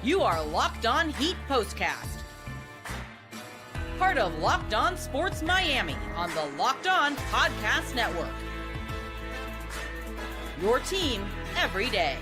You are Locked On Heat Postcast, part of Locked On Sports Miami on the Locked On Podcast Network. Your team every day.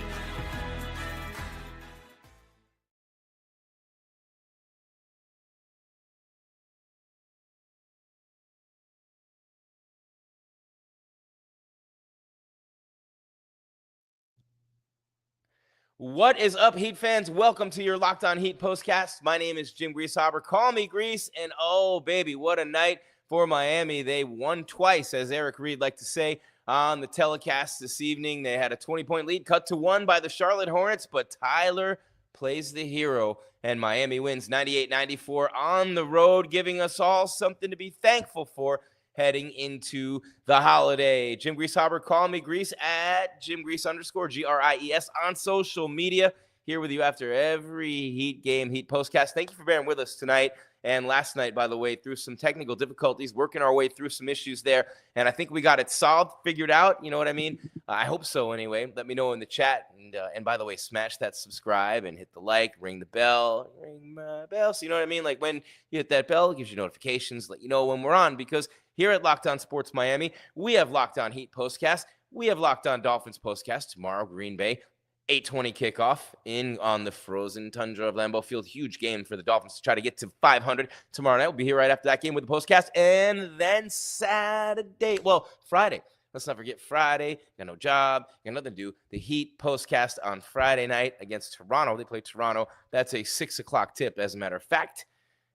What is up, Heat fans? Welcome to your Locked On Heat Postcast. My name is Jim Greasehaber. Call me Grease. And oh, baby, what a night for Miami. They won twice, as Eric Reed liked to say on the telecast this evening. They had a 20-point lead, cut to 1 by the Charlotte Hornets, but Tyler plays the hero, and Miami wins 98-94 on the road, giving us all something to be thankful for heading into the holiday. Jim Greasehaber, call me Grease at @JimGrease_GRIES on social media. Here with you after every Heat game, Heat Postcast. Thank you for bearing with us tonight and last night, by the way, through some technical difficulties, working our way through some issues there. And I think we got it solved, figured out. You know what I mean? I hope so anyway. Let me know in the chat. And by the way, smash that subscribe and hit the like, ring the bell, ring my bell. So you know what I mean? Like when you hit that bell, it gives you notifications, let you know when we're on. Because here at Locked On Sports Miami, we have Locked On Heat Postcast. We have Locked On Dolphins Postcast tomorrow, Green Bay. 8:20 kickoff in on the frozen tundra of Lambeau Field. Huge game for the Dolphins to try to get to 500 tomorrow night. We'll be here right after that game with the postcast. And then Friday. Let's not forget Friday. Got no job. Got nothing to do. The Heat postcast on Friday night against Toronto. They play Toronto. That's a 6 o'clock tip, as a matter of fact.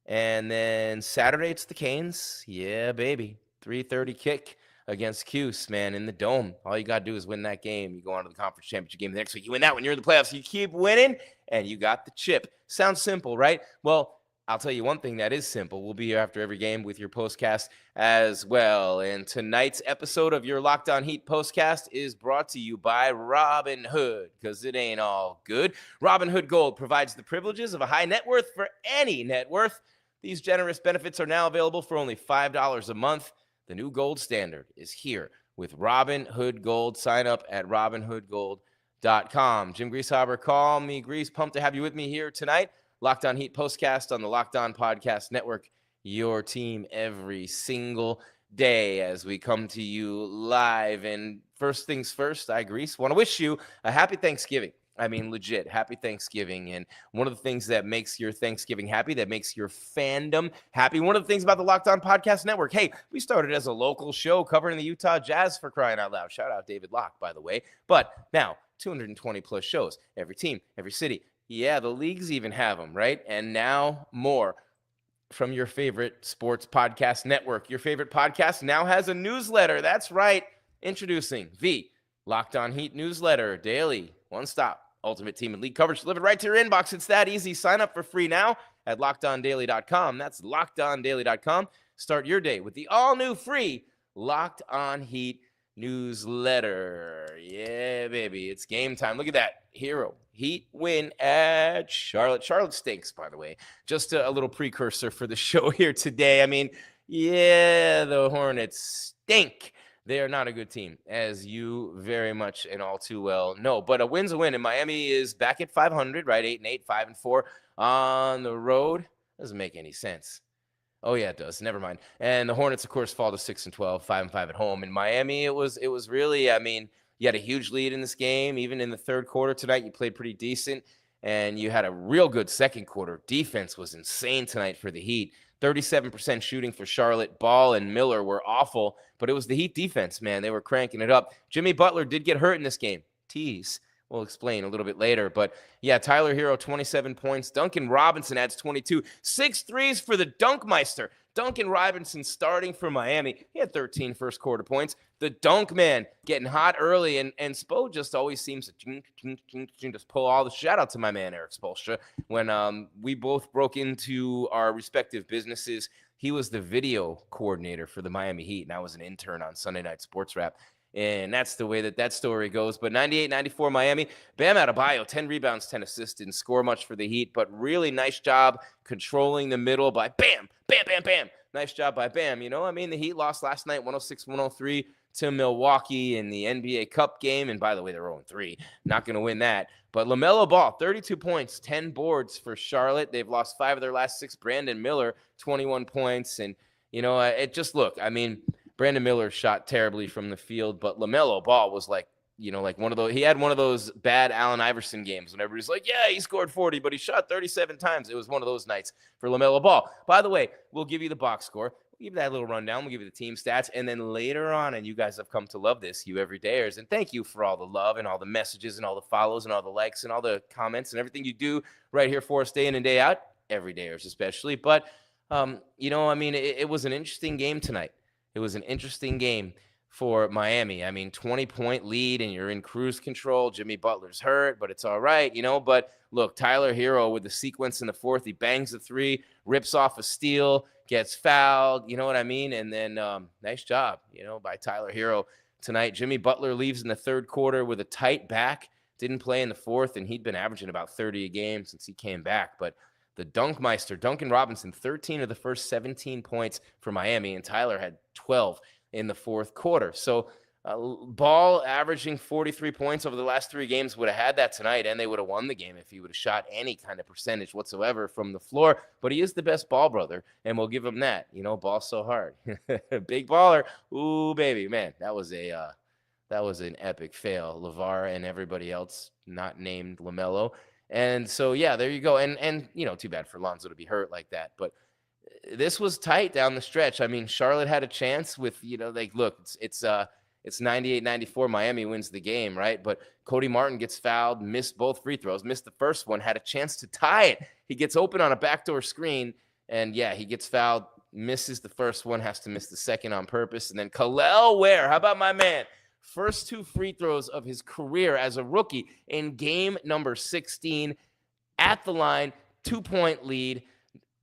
And then Saturday, it's the Canes. Yeah, baby. 3:30 kick against Cuse, man, in the Dome. All you got to do is win that game. You go on to the conference championship game the next week. You win that when you're in the playoffs. You keep winning, and you got the chip. Sounds simple, right? Well, I'll tell you one thing that is simple. We'll be here after every game with your postcast as well. And tonight's episode of your Locked On Heat postcast is brought to you by Robinhood, because it ain't all good. Robinhood Gold provides the privileges of a high net worth for any net worth. These generous benefits are now available for only $5 a month. The new gold standard is here with Robinhood Gold. Sign up at robinhoodgold.com. Jim Greasehaber, call me Grease. Pumped to have you with me here tonight. Locked On Heat postcast on the Locked On Podcast Network. Your team every single day as we come to you live. And first things first, I, Grease, want to wish you a happy Thanksgiving. I mean, legit, happy Thanksgiving. And one of the things that makes your Thanksgiving happy, that makes your fandom happy, one of the things about the Locked On Podcast Network, hey, we started as a local show covering the Utah Jazz, for crying out loud. Shout out David Locke, by the way. But now, 220 plus shows, every team, every city. Yeah, the leagues even have them, right? And now more from your favorite sports podcast network. Your favorite podcast now has a newsletter. That's right. Introducing the Locked On Heat newsletter, daily, one-stop ultimate team and league coverage delivered right to your inbox. It's that easy. Sign up for free now at LockedOnDaily.com. That's LockedOnDaily.com. Start your day with the all-new free Locked On Heat newsletter. Yeah, baby. It's game time. Look at that. Herro. Heat win at Charlotte. Charlotte stinks, by the way. Just a little precursor for the show here today. I mean, yeah, the Hornets stink. They are not a good team, as you very much and all too well know. But a win's a win, and Miami is back at 500, right? 8-8, 5-4 on the road. Doesn't make any sense. Oh, yeah, it does. Never mind. And the Hornets, of course, fall to 6-12, 5-5 at home. In Miami, it was really, I mean, you had a huge lead in this game. Even in the third quarter tonight, you played pretty decent, and you had a real good second quarter. Defense was insane tonight for the Heat. 37% shooting for Charlotte. Ball and Miller were awful, but it was the Heat defense, man. They were cranking it up. Jimmy Butler did get hurt in this game. Tease. We'll explain a little bit later. But, yeah, Tyler Herro, 27 points. Duncan Robinson adds 22. 6 threes for the Dunkmeister. Duncan Robinson starting for Miami. He had 13 first-quarter points. The Dunk Man getting hot early, and Spo just always seems to just pull all the shout out to my man Eric Spoelstra. When we both broke into our respective businesses, he was the video coordinator for the Miami Heat, and I was an intern on Sunday Night Sports Wrap. And that's the way that story goes. But 98-94 Miami. Bam Adebayo, 10 rebounds, 10 assists. Didn't score much for the Heat, but really nice job controlling the middle by Bam, Bam, Bam, Bam. Nice job by Bam. You know, I mean, the Heat lost last night, 106-103 to Milwaukee in the NBA Cup game. And by the way, they're 0-3. Not going to win that. But LaMelo Ball, 32 points, 10 boards for Charlotte. They've lost 5 of their last 6. Brandon Miller, 21 points. And, it just look, I mean, Brandon Miller shot terribly from the field, but LaMelo Ball was like one of those, he had one of those bad Allen Iverson games when everybody's like, yeah, he scored 40, but he shot 37 times. It was one of those nights for LaMelo Ball. By the way, we'll give you the box score. We'll give you that little rundown. We'll give you the team stats. And then later on, and you guys have come to love this, you everydayers, and thank you for all the love and all the messages and all the follows and all the likes and all the comments and everything you do right here for us day in and day out, everydayers especially. But, it was an interesting game tonight. It was an interesting game for Miami. I mean, 20-point lead and you're in cruise control. Jimmy Butler's hurt, but it's all right, But look, Tyler Herro with the sequence in the fourth, he bangs a 3, rips off a steal, gets fouled, you know what I mean? And then nice job, by Tyler Herro tonight. Jimmy Butler leaves in the third quarter with a tight back, didn't play in the fourth, and he'd been averaging about 30 a game since he came back. But the Dunkmeister, Duncan Robinson, 13 of the first 17 points for Miami, and Tyler had 12 in the fourth quarter. So Ball averaging 43 points over the last 3 games would have had that tonight, and they would have won the game if he would have shot any kind of percentage whatsoever from the floor. But he is the best ball brother, and we'll give him that. Ball's so hard. Big baller. Ooh, baby, man, that was an epic fail. LeVar and everybody else not named LaMelo. And so, yeah, there you go. And too bad for Lonzo to be hurt like that. But this was tight down the stretch. I mean, Charlotte had a chance with, look, it's 98-94. Miami wins the game, right? But Cody Martin gets fouled, missed both free throws, missed the first one, had a chance to tie it. He gets open on a backdoor screen, and, yeah, he gets fouled, misses the first one, has to miss the second on purpose. And then Ke'lel Ware, how about my man? First 2 free throws of his career as a rookie in game number 16 at the line, 2-point lead,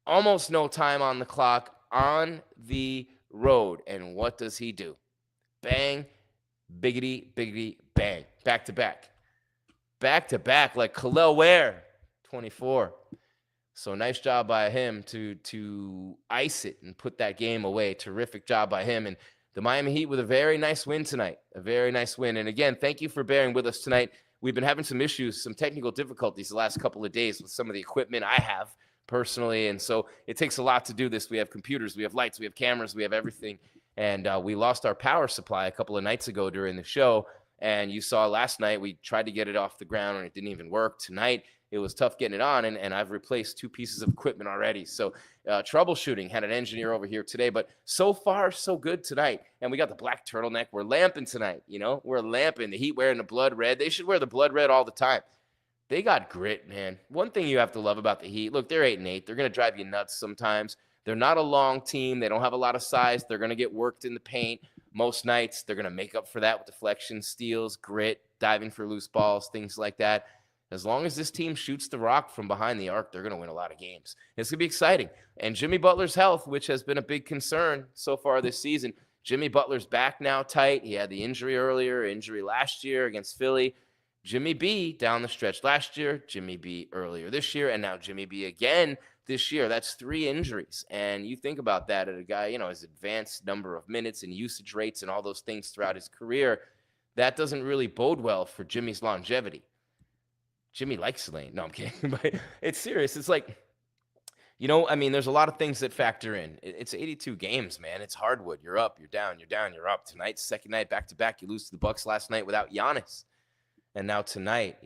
almost no time on the clock on the road. And what does he do? Bang, biggity, biggity, bang. Back to back. Back to back like Ke'lel Ware, 24. So nice job by him to ice it and put that game away. Terrific job by him. And the Miami Heat with a very nice win tonight. A very nice win. And again, thank you for bearing with us tonight. We've been having some issues, some technical difficulties the last couple of days with some of the equipment I have personally. And so it takes a lot to do this. We have computers, we have lights, we have cameras, we have everything. And we lost our power supply a couple of nights ago during the show. And you saw last night, we tried to get it off the ground and it didn't even work. Tonight, it was tough getting it on, and I've replaced 2 pieces of equipment already. So troubleshooting, had an engineer over here today, but so far, so good tonight. And we got the black turtleneck. We're lamping tonight, We're lamping. The Heat wearing the blood red. They should wear the blood red all the time. They got grit, man. One thing you have to love about the Heat, look, they're 8-8. They're going to drive you nuts sometimes. They're not a long team. They don't have a lot of size. They're going to get worked in the paint most nights. They're going to make up for that with deflections, steals, grit, diving for loose balls, things like that. As long as this team shoots the rock from behind the arc, they're going to win a lot of games. It's going to be exciting. And Jimmy Butler's health, which has been a big concern so far this season. Jimmy Butler's back now tight. He had the injury last year against Philly. Jimmy B down the stretch last year, Jimmy B earlier this year, and now Jimmy B again this year. That's 3 injuries. And you think about that at a guy, his advanced number of minutes and usage rates and all those things throughout his career. That doesn't really bode well for Jimmy's longevity. Jimmy likes Lane. No, I'm kidding. But it's serious. It's like, there's a lot of things that factor in. It's 82 games, man. It's hardwood. You're up, you're down, you're down, you're up. Tonight's second night back-to-back. You lose to the Bucks last night without Giannis. And now tonight,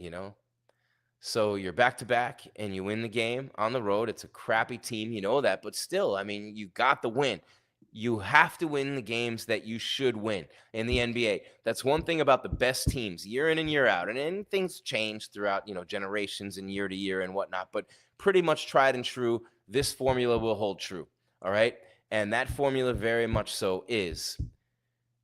So you're back-to-back, and you win the game on the road. It's a crappy team. You know that. But still, you got the win. You have to win the games that you should win in the NBA. That's one thing about the best teams year in and year out. And things change throughout, generations and year to year and whatnot. But pretty much tried and true, this formula will hold true. All right? And that formula very much so is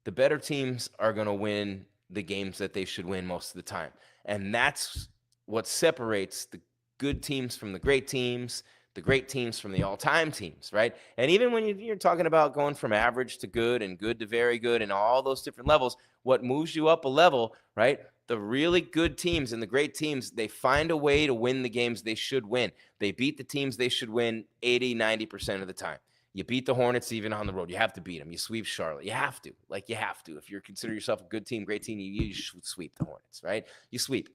the better teams are going to win the games that they should win most of the time. And that's what separates the good teams from the great teams from the all-time teams, right? And even when you're talking about going from average to good to very good and all those different levels, what moves you up a level, right? The really good teams and the great teams, they find a way to win the games they should win. They beat the teams they should win 80, 90% of the time. You beat the Hornets even on the road. You have to beat them. You sweep Charlotte. You have to. You have to. If you consider yourself a good team, great team, you should sweep the Hornets, right? You sweep.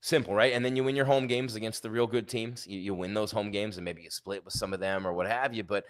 Simple, right? And then you win your home games against the real good teams. You win those home games, and maybe you split with some of them or what have you. But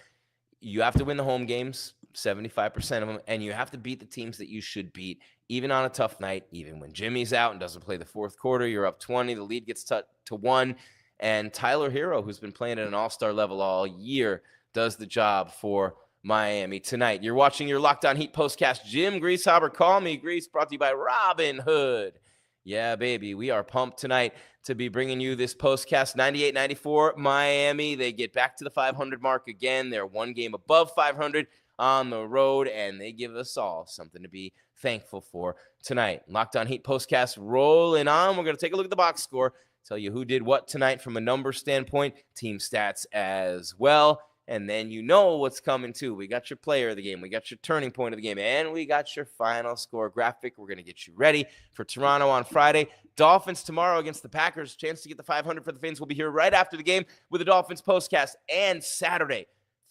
you have to win the home games, 75% of them, and you have to beat the teams that you should beat, even on a tough night, even when Jimmy's out and doesn't play the fourth quarter. You're up 20. The lead gets to 1. And Tyler Herro, who's been playing at an all-star level all year, does the job for Miami tonight. You're watching your Locked On Heat postcast. Jim Greasehaber, Call Me Grease, brought to you by Robin Hood. Yeah, baby, we are pumped tonight to be bringing you this postcast. 98-94 Miami. They get back to the 500 mark again. They're one game above 500 on the road, and they give us all something to be thankful for tonight. Locked On Heat postcast rolling on. We're going to take a look at the box score, tell you who did what tonight from a number standpoint, team stats as well. And then you know what's coming too. We got your player of the game. We got your turning point of the game. And we got your final score graphic. We're going to get you ready for Toronto on Friday. Dolphins tomorrow against the Packers. Chance to get the 500 for the Fins. We'll be here right after the game with the Dolphins postcast. And Saturday,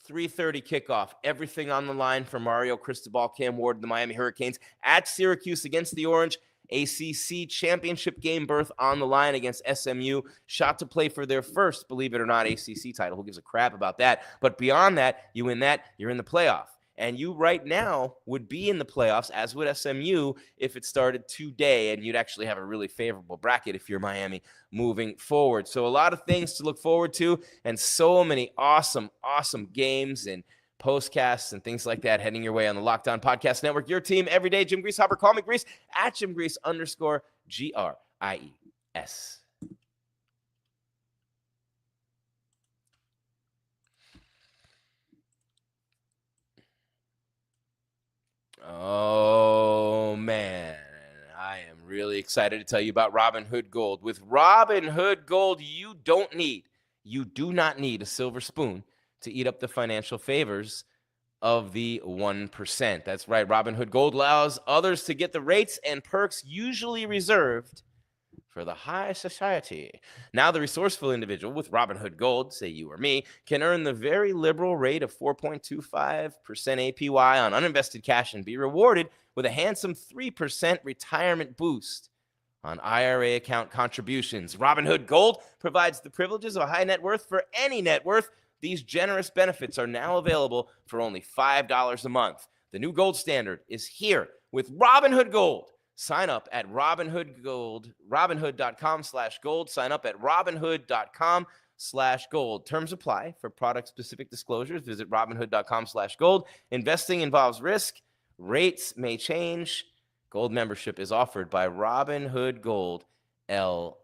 3:30 kickoff. Everything on the line for Mario Cristobal, Cam Ward, the Miami Hurricanes at Syracuse against the Orange. ACC championship game berth on the line against SMU. Shot to play for their first, believe it or not, ACC title. Who gives a crap about that? But beyond that, you win that, you're in the playoff. And you right now would be in the playoffs, as would SMU, if it started today. And you'd actually have a really favorable bracket if you're Miami moving forward. So a lot of things to look forward to, and so many awesome, awesome games and postcasts and things like that heading your way on the Locked On Podcast Network. Your team every day. Jim Greasehaber, Call Me Grease, at Jim Grease _GRIES. Oh, man. I am really excited to tell you about Robinhood Gold. With Robinhood Gold, you do not need a silver spoon to eat up the financial favors of the 1%. That's right. Robinhood Gold allows others to get the rates and perks usually reserved for the high society. Now the resourceful individual with Robinhood Gold, say you or me, can earn the very liberal rate of 4.25% APY on uninvested cash and be rewarded with a handsome 3% retirement boost on IRA account contributions. Robinhood Gold provides the privileges of a high net worth for any net worth. These generous benefits are now available for only $5 a month. The new gold standard is here with Robinhood Gold. Sign up at robinhood.com/gold. Sign up at robinhood.com/gold. Terms apply. For product-specific disclosures, visit robinhood.com/gold. Investing involves risk. Rates may change. Gold membership is offered by Robinhood Gold, LLC.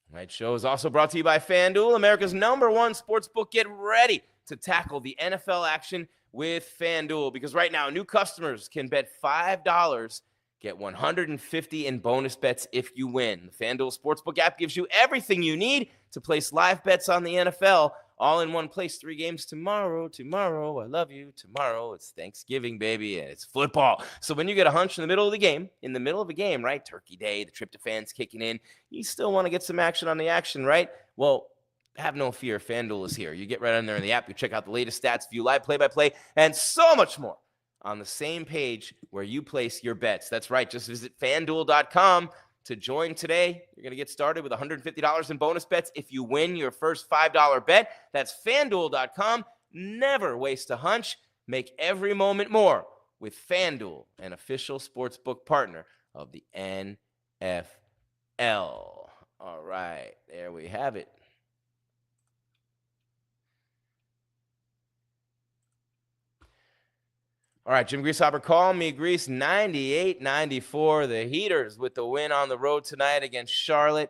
Tonight's show is also brought to you by FanDuel, America's #1 sportsbook. Get ready to tackle the NFL action with FanDuel, because right now new customers can bet $5, get $150 in bonus bets if you win. The FanDuel Sportsbook app gives you everything you need to place live bets on the NFL, all in one place. 3 games tomorrow, I love you, tomorrow. It's Thanksgiving, baby, and it's football. So when you get a hunch in the middle of a game, right, Turkey Day, the tryptophan's kicking in, you still want to get some action on the action, right? Well, have no fear, FanDuel is here. You get right on there in the app, you check out the latest stats, view live play-by-play, and so much more on the same page where you place your bets. That's right, just visit FanDuel.com to join today. You're going to get started with $150 in bonus bets if you win your first $5 bet. That's FanDuel.com. Never waste a hunch. Make every moment more with FanDuel, an official sportsbook partner of the NFL. All right, there we have it. All right, Jim Greasehaber, Call Me Grease, 98-94. The Heaters with the win on the road tonight against Charlotte.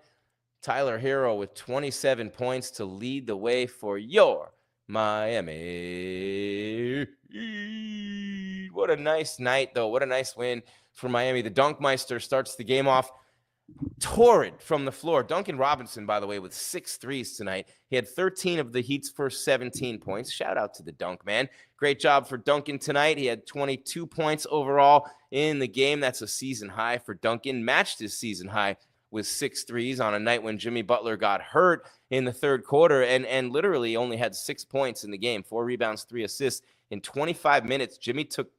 Tyler Herro with 27 points to lead the way for your Miami. What a nice night, though. What a nice win for Miami. The Dunkmeister starts the game off torrid from the floor. Duncan Robinson, by the way, with 6 threes tonight. He had 13 of the Heat's first 17 points. Shout out to the dunk man. Great job for Duncan tonight. He had 22 points overall in the game. That's a season high for Duncan. Matched his season high with 6 threes on a night when Jimmy Butler got hurt in the third quarter and literally only had 6 points in the game, 4 rebounds, 3 assists. In 25 minutes, Jimmy took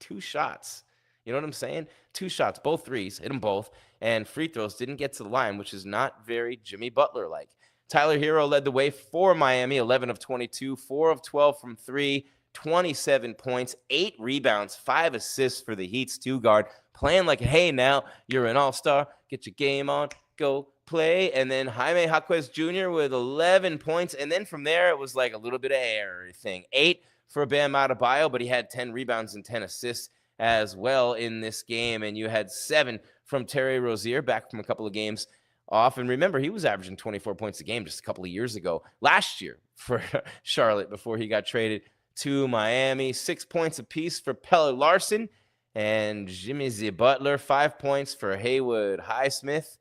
2 shots. You know what I'm saying? 2 shots, both threes, hit them both, and free throws. Didn't get to the line, which is not very Jimmy Butler-like. Tyler Herro led the way for Miami, 11 of 22, 4 of 12 from 3, 27 points, 8 rebounds, 5 assists for the Heat's 2-guard, playing like, hey, now you're an all-star, get your game on, go play. And then Jaime Jaquez Jr. with 11 points, and then from there it was like a little bit of everything. 8 for Bam Adebayo, but he had 10 rebounds and 10 assists as well in this game. And you had 7 from Terry Rozier, back from a couple of games off. And remember, he was averaging 24 points a game just a couple of years ago, last year for Charlotte before he got traded to Miami. 6 points apiece for Pelle Larson and Jimmy Butler. 5 points for Haywood Highsmith.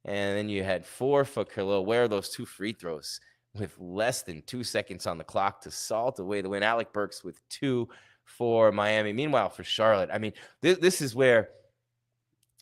And then you had 4 for Ke'lel Ware, those 2 free throws with less than 2 seconds on the clock to salt away the win. Alec Burks with 2 for Miami. Meanwhile, for Charlotte, I mean, this is where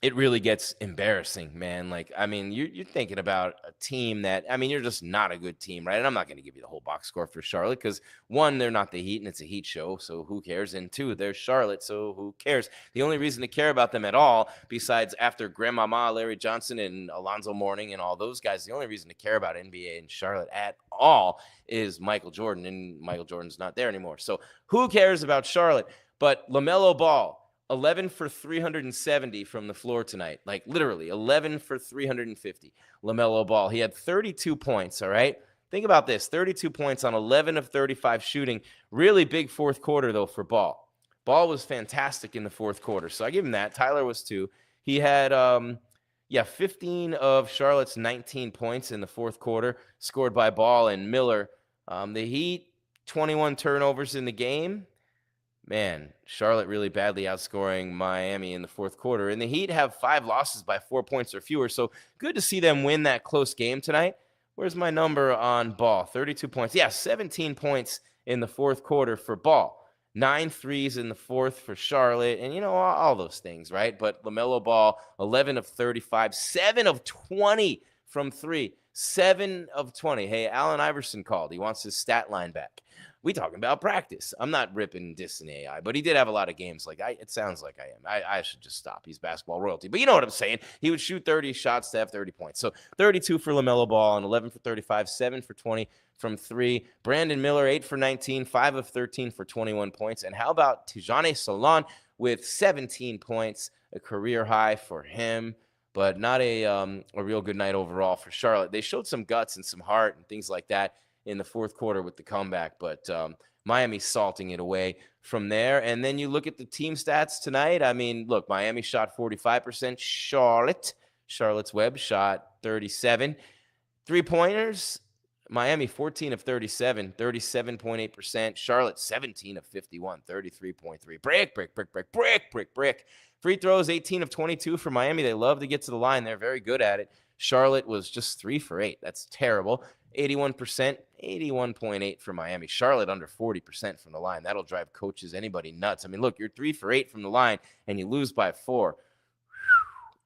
it really gets embarrassing, man. Like, I mean, you're thinking about a team that, I mean, you're just not a good team, right? And I'm not going to give you the whole box score for Charlotte because, 1, they're not the Heat, and it's a Heat show, so who cares? And 2, they're Charlotte, so who cares? The only reason to care about them at all, besides after Grandmama, Larry Johnson, and Alonzo Mourning and all those guys, the only reason to care about NBA and Charlotte at all is Michael Jordan, and Michael Jordan's not there anymore. So who cares about Charlotte? But LaMelo Ball, 11 for 370 from the floor tonight. Like, literally, 11 for 350. LaMelo Ball. He had 32 points, all right? Think about this. 32 points on 11 of 35 shooting. Really big fourth quarter, though, for Ball. Ball was fantastic in the fourth quarter, so I give him that. Tyler was too. He had, 15 of Charlotte's 19 points in the fourth quarter, scored by Ball and Miller. The Heat, 21 turnovers in the game. Man, Charlotte really badly outscoring Miami in the fourth quarter. And the Heat have 5 losses by 4 points or fewer, so good to see them win that close game tonight. Where's my number on Ball? 32 points. Yeah, 17 points in the fourth quarter for Ball. 9 threes in the fourth for Charlotte, and, you know, all those things, right? But LaMelo Ball, 11 of 35, 7 of 20 from 3, 7 of 20. Hey, Allen Iverson called. He wants his stat line back. We talking about practice. I'm not ripping dissing AI, but he did have a lot of games. Like, it sounds like I am. I should just stop. He's basketball royalty. But you know what I'm saying. He would shoot 30 shots to have 30 points. So 32 for LaMelo Ball and 11 for 35, 7 for 20 from 3. Brandon Miller, 8 for 19, 5 of 13 for 21 points. And how about Tijani Solon with 17 points, a career high for him, but not a real good night overall for Charlotte. They showed some guts and some heart and things like that in the fourth quarter with the comeback, but Miami salting it away from there. And then you look at the team stats tonight. I mean, look, Miami shot 45%. Charlotte's Web shot 37. 3-pointers, Miami 14 of 37, 37.8%. Charlotte 17 of 51, 33.3. Brick. Free throws, 18 of 22 for Miami. They love to get to the line. They're very good at it. Charlotte was just 3 for 8. That's terrible. 81%, 81.8 for Miami. Charlotte under 40% from the line. That'll drive coaches, anybody nuts. I mean, look, you're 3 for 8 from the line, and you lose by 4.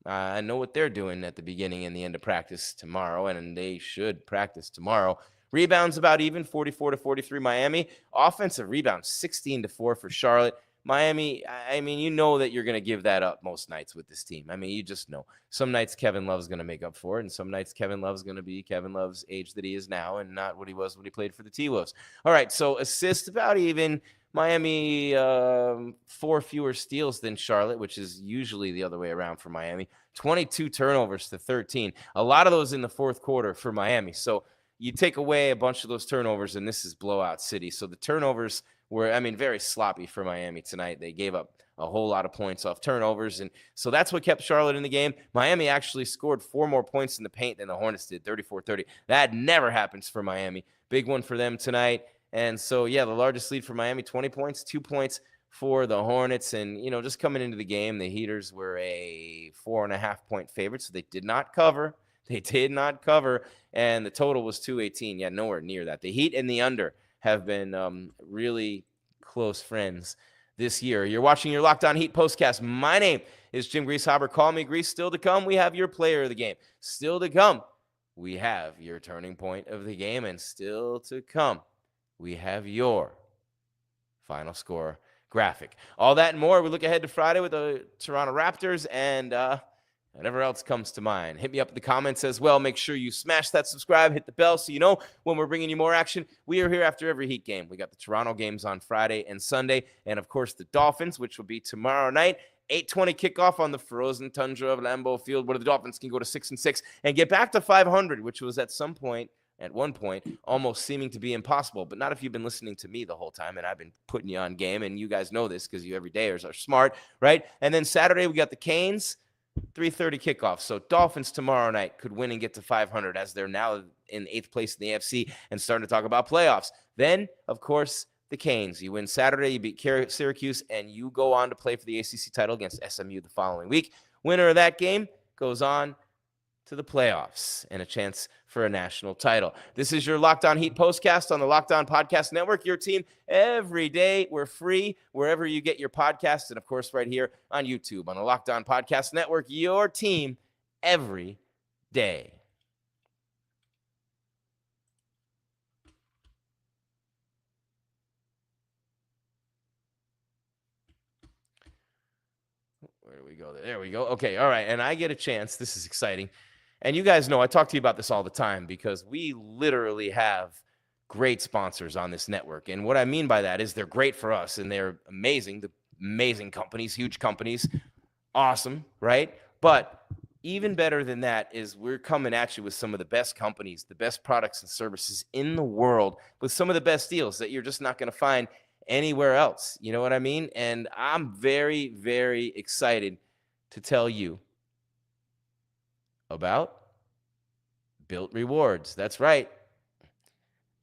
I know what they're doing at the beginning and the end of practice tomorrow, and they should practice tomorrow. Rebounds about even, 44 to 43 Miami. Offensive rebounds, 16 to 4 for Charlotte. Miami, I mean, you know that you're going to give that up most nights with this team. I mean, you just know. Some nights Kevin Love's going to make up for it, and some nights Kevin Love's going to be Kevin Love's age that he is now and not what he was when he played for the T-Wolves. All right, so assists about even. Miami, 4 fewer steals than Charlotte, which is usually the other way around for Miami. 22 turnovers to 13. A lot of those in the fourth quarter for Miami. So you take away a bunch of those turnovers, and this is blowout city. So the turnovers were, I mean, very sloppy for Miami tonight. They gave up a whole lot of points off turnovers, and so that's what kept Charlotte in the game. Miami actually scored 4 more points in the paint than the Hornets did, 34-30. That never happens for Miami. Big one for them tonight. And so, yeah, the largest lead for Miami, 20 points, 2 points for the Hornets. And, just coming into the game, the Heaters were a 4.5-point favorite, so they did not cover. They did not cover, and the total was 218. Yeah, nowhere near that. The Heat and the under have been really close friends this year. You're watching your Locked On Heat postcast. My name is Jim Greasehaber. Call me Grease. Still to come, we have your player of the game. Still to come, we have your turning point of the game. And still to come, we have your final score graphic. All that and more. We look ahead to Friday with the Toronto Raptors and whatever else comes to mind. Hit me up in the comments as well. Make sure you smash that subscribe, hit the bell so you know when we're bringing you more action. We are here after every Heat game. We got the Toronto games on Friday and Sunday, and of course the Dolphins, which will be tomorrow night. 8:20 kickoff on the frozen tundra of Lambeau Field, where the Dolphins can go to 6-6 and get back to 500, which was at one point, almost seeming to be impossible, but not if you've been listening to me the whole time, and I've been putting you on game, and you guys know this because you everydayers are smart, right? And then Saturday, we got the Canes, 3:30 kickoff. So Dolphins tomorrow night could win and get to 500 as they're now in 8th place in the AFC and starting to talk about playoffs. Then, of course, the Canes. You win Saturday, you beat Syracuse, and you go on to play for the ACC title against SMU the following week. Winner of that game goes on to the playoffs and a chance for a national title. This is your Locked On Heat postcast on the Locked On Podcast Network. Your team every day. We're free wherever you get your podcasts, and of course right here on YouTube on the Locked On Podcast Network. Your team every day. Where do we go? There we go. Okay, all right, and I get a chance. This is exciting. And you guys know I talk to you about this all the time because we literally have great sponsors on this network. And what I mean by that is they're great for us and they're amazing, the amazing companies, huge companies, awesome, right? But even better than that is we're coming at you with some of the best companies, the best products and services in the world with some of the best deals that you're just not going to find anywhere else. You know what I mean? And I'm very, very excited to tell you about Built Rewards. That's right.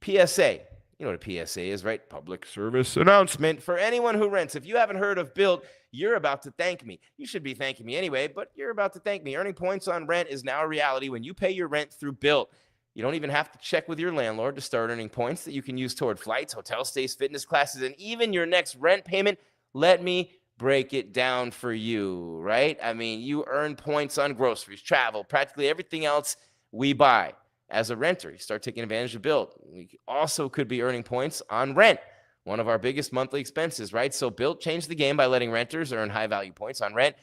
PSA. You know what a PSA is, right? Public service announcement for anyone who rents. If you haven't heard of Built, you're about to thank me. You should be thanking me anyway, but you're about to thank me. Earning points on rent is now a reality when you pay your rent through Built. You don't even have to check with your landlord to start earning points that you can use toward flights, hotel stays, fitness classes, and even your next rent payment. Let me break it down for you, right? I mean, you earn points on groceries, travel, practically everything else we buy. As a renter, you start taking advantage of Built. We also could be earning points on rent, one of our biggest monthly expenses, right? So Built changed the game by letting renters earn high-value points on rent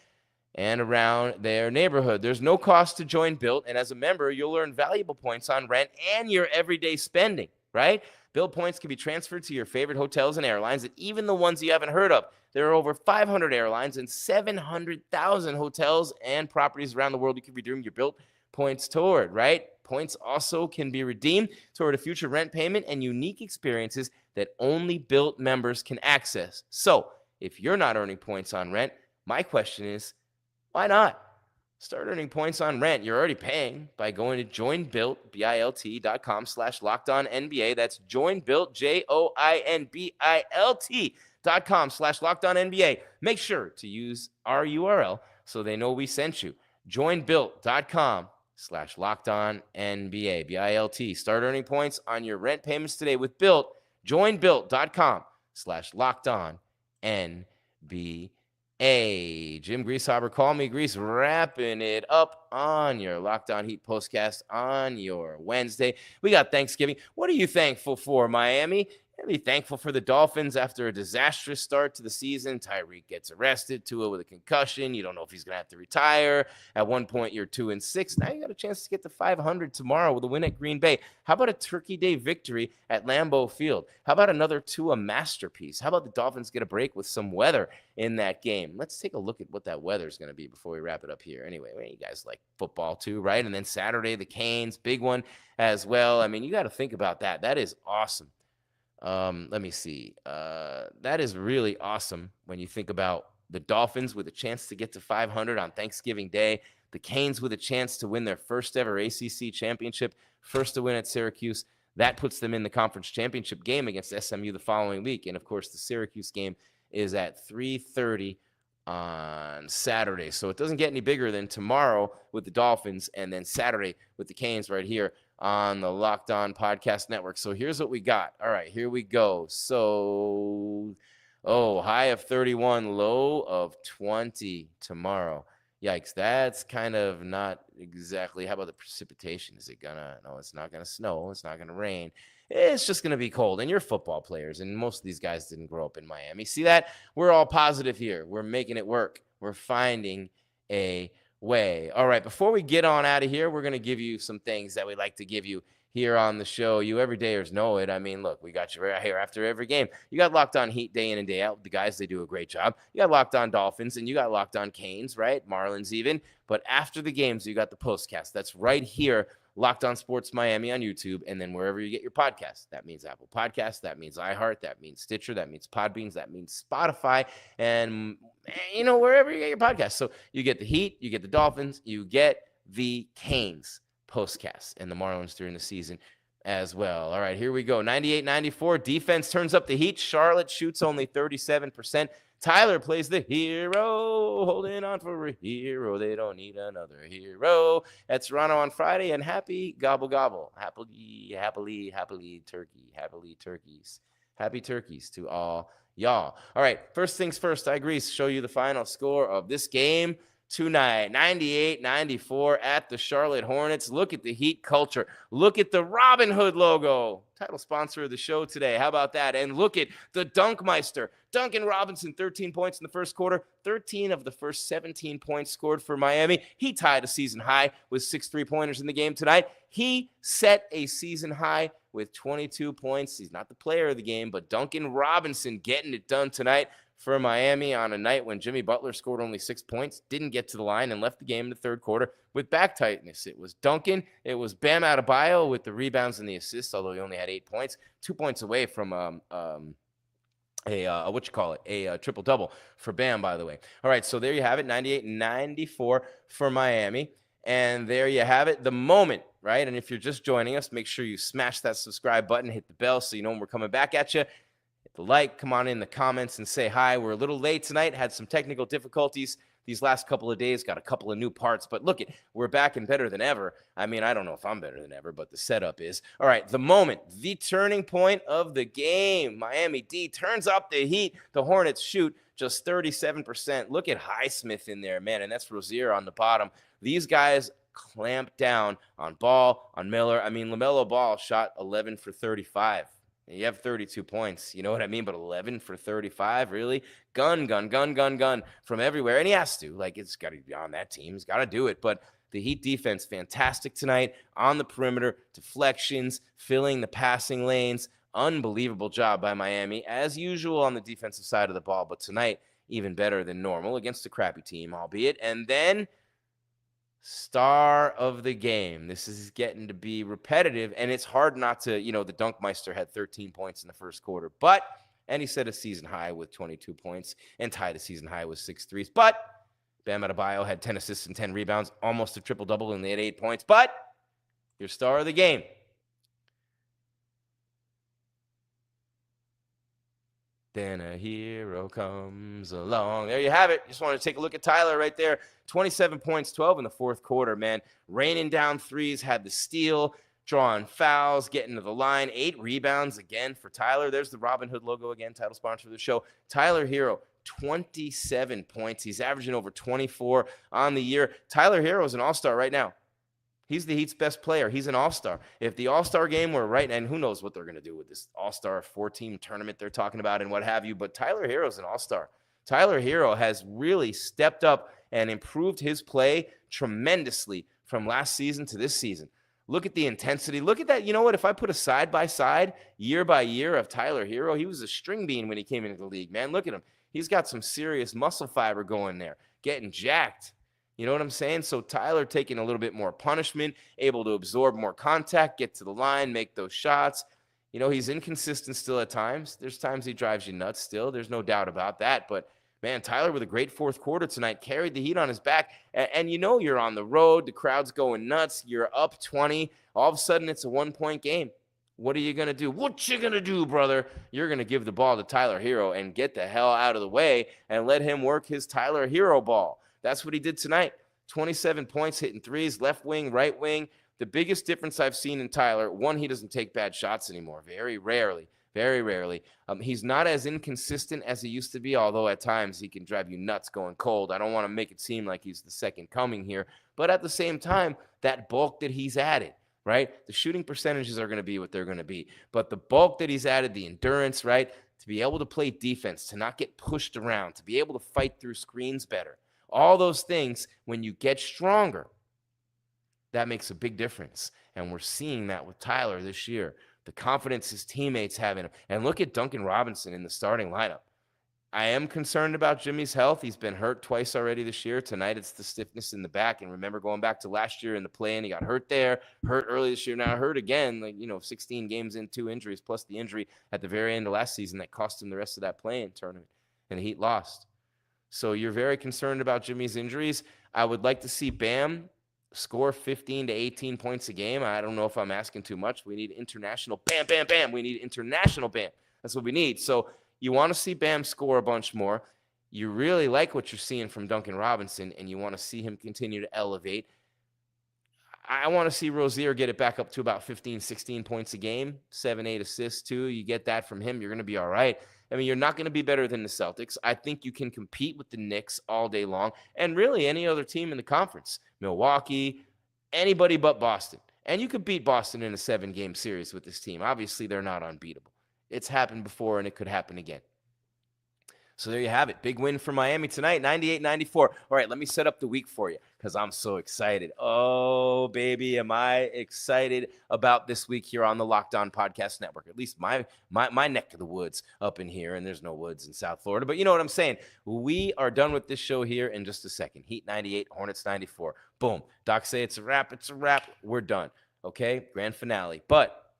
and around their neighborhood. There's no cost to join Built, and as a member, you'll earn valuable points on rent and your everyday spending, right? Built points can be transferred to your favorite hotels and airlines, and even the ones you haven't heard of. There are over 500 airlines and 700,000 hotels and properties around the world you can redeem your Built points toward, right? Points also can be redeemed toward a future rent payment and unique experiences that only Built members can access. So, if you're not earning points on rent, my question is, why not? Start earning points on rent. You're already paying by going to joinbuilt.com/LockedOnNBA. That's joinbuilt, joinbilt.com/LockedOnNBA. Make sure to use our URL so they know we sent you. Joinbuilt.com/LockedOnNBA, BILT. Start earning points on your rent payments today with Built. Joinbuilt.com/LockedOnNBA. Jim Greasehaber, call me Grease, wrapping it up on your Locked On Heat postcast on your Wednesday. We got Thanksgiving. What are you thankful for, Miami? Be thankful for the Dolphins after a disastrous start to the season. Tyreek gets arrested, Tua with a concussion. You don't know if he's going to have to retire. At one point, you're 2-6. Now you got a chance to get to 500 tomorrow with a win at Green Bay. How about a Turkey Day victory at Lambeau Field? How about another Tua masterpiece? How about the Dolphins get a break with some weather in that game? Let's take a look at what that weather is going to be before we wrap it up here. Anyway, you guys like football too, right? And then Saturday, the Canes, big one as well. I mean, you got to think about that. That is awesome. Let me see. That is really awesome when you think about the Dolphins with a chance to get to 500 on Thanksgiving Day, the Canes with a chance to win their first ever ACC championship, first to win at Syracuse. That puts them in the conference championship game against SMU the following week. And, of course, the Syracuse game is at 3:30 on Saturday. So it doesn't get any bigger than tomorrow with the Dolphins and then Saturday with the Canes right here on the Locked On Podcast Network. So here's what we got. All right, here we go. So, high of 31, low of 20 tomorrow. Yikes, that's kind of not exactly. How about the precipitation? Is it gonna? No, it's not gonna snow. It's not gonna rain. It's just gonna be cold. And you're football players, and most of these guys didn't grow up in Miami. See that? We're all positive here. We're making it work. We're finding a way. All right, before we get on out of here, we're gonna give you some things that we like to give you here on the show. You everydayers know it. I mean, look, we got you right here after every game. You got Locked On Heat day in and day out. The guys, they do a great job. You got Locked On Dolphins, and you got Locked On Canes, right? Marlins even. But after the games, you got the postcast. That's right here, Locked On Sports Miami on YouTube, and then wherever you get your podcasts. That means Apple Podcasts. That means iHeart. That means Stitcher. That means Podbeans. That means Spotify. And, wherever you get your podcasts. So you get the Heat, you get the Dolphins, you get the Canes postcast and the Marlins during the season as well. All right, here we go. 98-94. Defense turns up the heat. Charlotte shoots only 37%. Tyler plays the hero, holding on for a hero. They don't need another hero. That's Toronto on Friday, and happy gobble gobble. Happily turkeys. Happy turkeys to all y'all. All right, first things first, I agree. Show you the final score of this game tonight. 98-94 at the Charlotte Hornets. Look at the Heat culture. Look at the Robin Hood logo. Title sponsor of the show today. How about that? And look at the Dunkmeister. Duncan Robinson, 13 points in the first quarter. 13 of the first 17 points scored for Miami. He tied a season high with 6 3-pointers in the game tonight. He set a season high with 22 points. He's not the player of the game, but Duncan Robinson getting it done tonight for Miami on a night when Jimmy Butler scored only 6 points, didn't get to the line, and left the game in the third quarter with back tightness. It was Duncan. It was Bam Adebayo with the rebounds and the assists, although he only had 8 points, 2 points away from a triple-double for Bam, by the way. All right, so there you have it, 98-94 for Miami. And there you have it, the moment, right? And if you're just joining us, make sure you smash that subscribe button, hit the bell so you know when we're coming back at you. Hit the like, come on in the comments and say hi. We're a little late tonight, had some technical difficulties these last couple of days, got a couple of new parts, but look, we're back and better than ever. I mean, I don't know if I'm better than ever, but the setup is. All right, the moment, the turning point of the game. Miami D turns up the heat. The Hornets shoot just 37%. Look at Highsmith in there, man, and that's Rozier on the bottom. These guys clamp down on Ball, on Miller. I mean, LaMelo Ball shot 11 for 35. You have 32 points. You know what I mean? But 11 for 35, really? Gun from everywhere. And he has to. Like, it's got to be on that team. He's got to do it. But the Heat defense, fantastic tonight on the perimeter. Deflections, filling the passing lanes. Unbelievable job by Miami, as usual on the defensive side of the ball. But tonight, even better than normal against a crappy team, albeit. And then star of the game. This is getting to be repetitive, and it's hard not to, the Dunkmeister had 13 points in the first quarter, and he set a season high with 22 points and tied a season high with 6 threes. But Bam Adebayo had 10 assists and 10 rebounds, almost a triple-double, and they had 8 points. But your star of the game, then a hero comes along. There you have it. Just wanted to take a look at Tyler right there. 27 points, 12 in the fourth quarter, man. Raining down threes, had the steal, drawing fouls, getting to the line. 8 rebounds again for Tyler. There's the Robin Hood logo again, title sponsor of the show. Tyler Herro, 27 points. He's averaging over 24 on the year. Tyler Herro is an all-star right now. He's the Heat's best player. He's an all-star. If the all-star game were right, and who knows what they're going to do with this all-star 4-team tournament they're talking about and what have you, but Tyler Herro is an all-star. Tyler Herro has really stepped up and improved his play tremendously from last season to this season. Look at the intensity. Look at that. You know what? If I put a side-by-side, year by year of Tyler Herro, he was a string bean when he came into the league, man. Look at him. He's got some serious muscle fiber going there, getting jacked. You know what I'm saying? So Tyler taking a little bit more punishment, able to absorb more contact, get to the line, make those shots. He's inconsistent still at times. There's times he drives you nuts still. There's no doubt about that. But, man, Tyler with a great fourth quarter tonight, carried the Heat on his back. And you're on the road. The crowd's going nuts. You're up 20. All of a sudden, it's a 1-point game. What are you going to do? What you going to do, brother? You're going to give the ball to Tyler Herro and get the hell out of the way and let him work his Tyler Herro ball. That's what he did tonight. 27 points, hitting threes, left wing, right wing. The biggest difference I've seen in Tyler, one, he doesn't take bad shots anymore. Very rarely. He's not as inconsistent as he used to be, although at times he can drive you nuts going cold. I don't want to make it seem like he's the second coming here. But at the same time, that bulk that he's added, right? The shooting percentages are going to be what they're going to be. But the bulk that he's added, the endurance, right? To be able to play defense, to not get pushed around, to be able to fight through screens better. All those things, when you get stronger, that makes a big difference. And we're seeing that with Tyler this year. The confidence his teammates have in him. And look at Duncan Robinson in the starting lineup. I am concerned about Jimmy's health. He's been hurt twice already this year. Tonight, it's the stiffness in the back. And remember, going back to last year in the play-in, he got hurt there, hurt early this year, now hurt again, 16 games in, 2 injuries, plus the injury at the very end of last season that cost him the rest of that play-in tournament. And the Heat lost. So you're very concerned about Jimmy's injuries. I would like to see Bam score 15 to 18 points a game. I don't know if I'm asking too much. We need international Bam, Bam, Bam. We need international Bam. That's what we need. So you want to see Bam score a bunch more. You really like what you're seeing from Duncan Robinson, and you want to see him continue to elevate. I want to see Rozier get it back up to about 15, 16 points a game, 7, 8 assists too. You get that from him, you're going to be all right. I mean, you're not going to be better than the Celtics. I think you can compete with the Knicks all day long, and really any other team in the conference. Milwaukee, anybody but Boston. And you could beat Boston in a 7-game series with this team. Obviously, they're not unbeatable. It's happened before, and it could happen again. So there you have it. Big win for Miami tonight, 98-94. All right, let me set up the week for you because I'm so excited. Oh, baby, am I excited about this week here on the Locked On Podcast Network. At least my neck of the woods up in here, and there's no woods in South Florida. But you know what I'm saying. We are done with this show here in just a second. Heat 98, Hornets 94. Boom. Doc say it's a wrap. It's a wrap. We're done. Okay, grand finale. But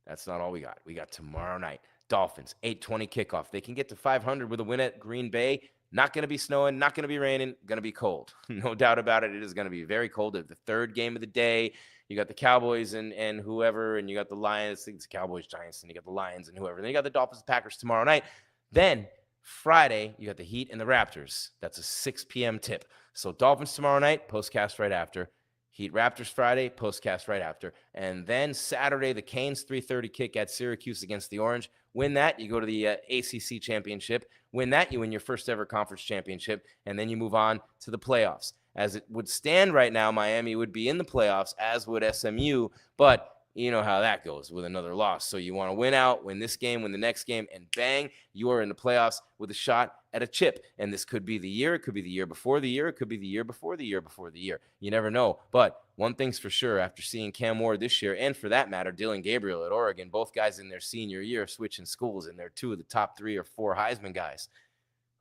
that's not all we got. We got tomorrow night. Dolphins, 8:20 kickoff. They can get to 500 with a win at Green Bay. Not going to be snowing, not going to be raining, going to be cold. No doubt about it. It is going to be very cold. The third game of the day. You got the Cowboys and whoever, and you got the Lions. I think it's Cowboys, Giants, and you got the Lions and whoever. Then you got the Dolphins, Packers tomorrow night. Then Friday, you got the Heat and the Raptors. That's a 6 p.m. tip. So Dolphins tomorrow night, postcast right after. Heat Raptors Friday, postcast right after. And then Saturday, the Canes 3:30 kick at Syracuse against the Orange. Win that, you go to the ACC championship. Win that, you win your first ever conference championship. And then you move on to the playoffs. As it would stand right now, Miami would be in the playoffs, as would SMU. But you know how that goes with another loss. So you want to win out, win this game, win the next game, and bang, you are in the playoffs with a shot at a chip. And this could be the year. It could be the year before the year. It could be the year before the year before the year. You never know. But one thing's for sure, after seeing Cam Ward this year, and for that matter, Dylan Gabriel at Oregon, both guys in their senior year switching schools, and they're 2 of the top 3 or 4 Heisman guys.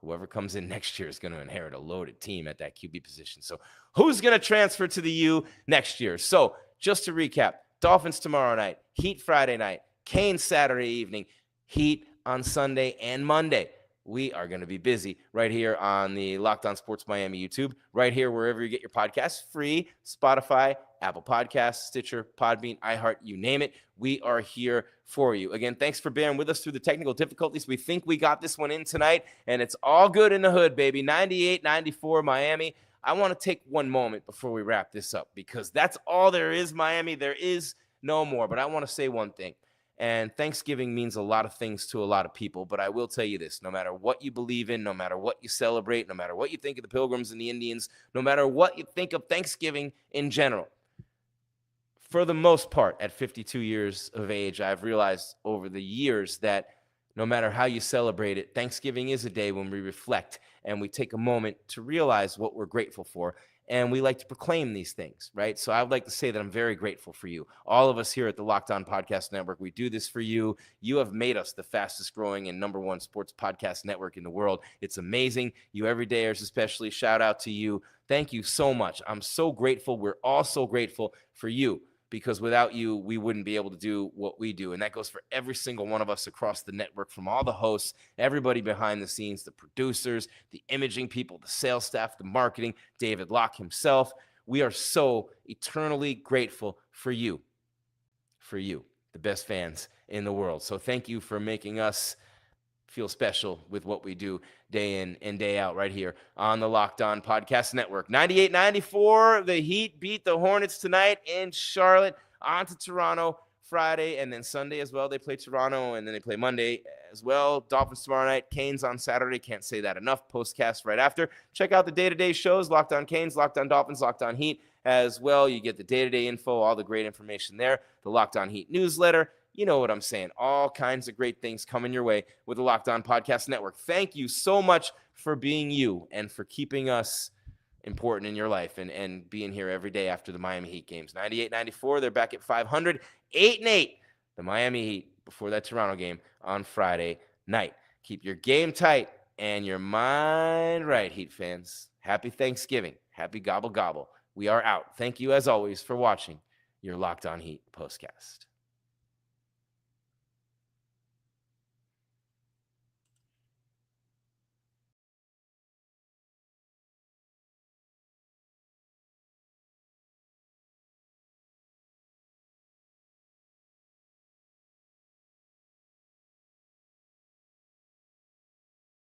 Whoever comes in next year is going to inherit a loaded team at that QB position. So who's going to transfer to the U next year? So just to recap, Dolphins tomorrow night, Heat Friday night, Canes Saturday evening, Heat on Sunday and Monday. We are going to be busy right here on the Locked On Sports Miami YouTube, right here wherever you get your podcasts, free, Spotify, Apple Podcasts, Stitcher, Podbean, iHeart, you name it. We are here for you. Again, thanks for bearing with us through the technical difficulties. We think we got this one in tonight, and it's all good in the hood, baby. 98-94 Miami. I want to take one moment before we wrap this up because that's all there is, Miami. There is no more, but I want to say one thing. And Thanksgiving means a lot of things to a lot of people, but I will tell you this, no matter what you believe in, no matter what you celebrate, no matter what you think of the Pilgrims and the Indians, no matter what you think of Thanksgiving in general, for the most part, at 52 years of age, I've realized over the years that no matter how you celebrate it, Thanksgiving is a day when we reflect and we take a moment to realize what we're grateful for. And we like to proclaim these things, right? So I would like to say that I'm very grateful for you. All of us here at the Locked On Podcast Network, we do this for you. You have made us the fastest growing and #1 sports podcast network in the world. It's amazing. You everydayers especially, shout out to you. Thank you so much. I'm so grateful. We're all so grateful for you, because without you, we wouldn't be able to do what we do. And that goes for every single one of us across the network, from all the hosts, everybody behind the scenes, the producers, the imaging people, the sales staff, the marketing, David Locke himself. We are so eternally grateful for you, the the best fans in the world. So thank you for making us feel special with what we do day in and day out right here on the Locked On Podcast Network. 98-94, the Heat beat the Hornets tonight in Charlotte. On to Toronto Friday, and then Sunday as well. They play Toronto, and then they play Monday as well. Dolphins tomorrow night, Canes on Saturday. Can't say that enough. Postcast right after. Check out the day-to-day shows, Locked On Canes, Locked On Dolphins, Locked On Heat as well. You get the day-to-day info, all the great information there. The Locked On Heat newsletter. You know what I'm saying. All kinds of great things coming your way with the Locked On Podcast Network. Thank you so much for being you and for keeping us important in your life and being here every day after the Miami Heat games. 98-94, they're back at 500. 8-8, the Miami Heat before that Toronto game on Friday night. Keep your game tight and your mind right, Heat fans. Happy Thanksgiving. Happy gobble gobble. We are out. Thank you as always for watching your Locked On Heat postcast.